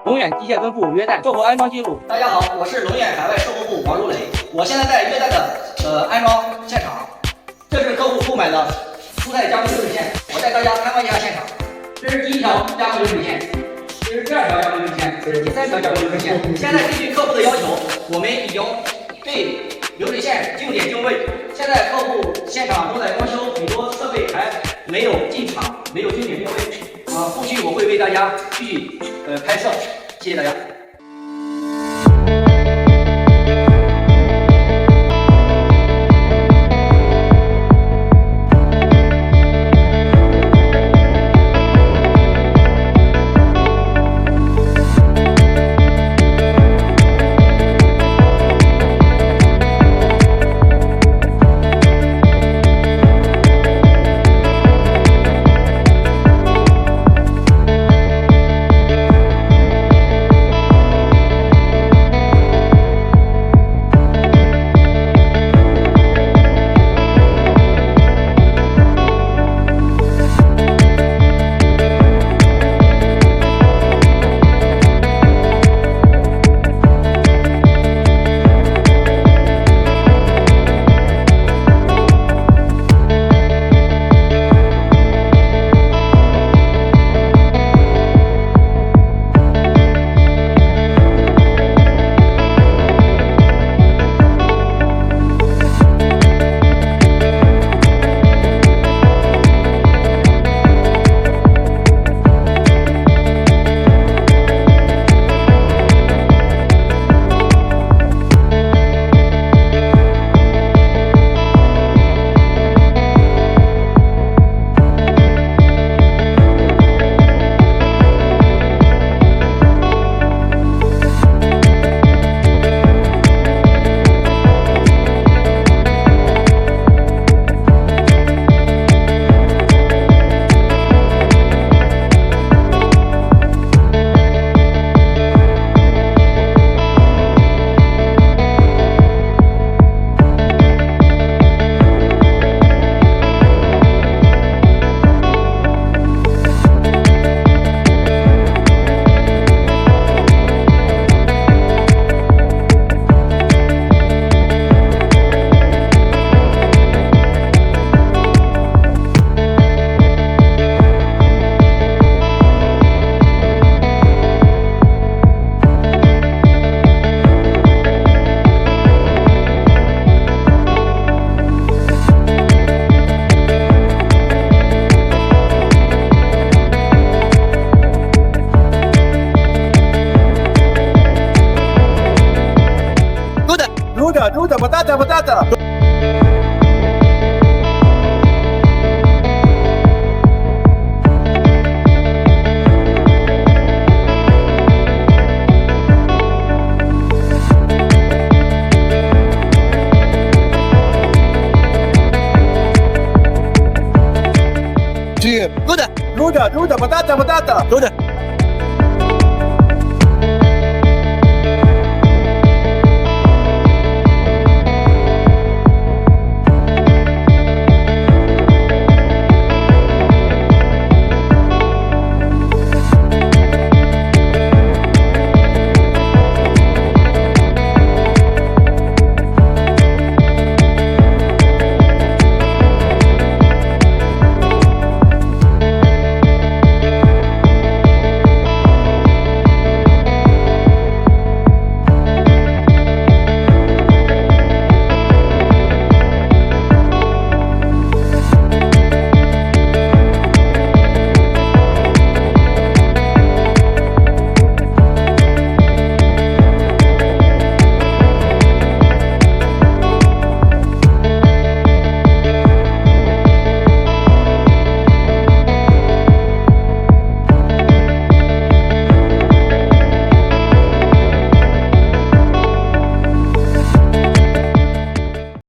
龙远机械分部约旦售后安装记录。大家好，我是龙远海外售后部王如磊，我现在在约旦的安装现场，这是客户购买的蔬菜加工流水线，我带大家参观一下现场。这是第一条加工流水线，这是第二条加工流水线，这是第三条加工流水线。现在根据客户的要求，我们已经对流水线定点定位。现在客户现场正在装修，许多设备还没有进场，没有定点定位。后续我会为大家继续拍摄，谢谢大家。batata. Good. Ruda, batata. Good.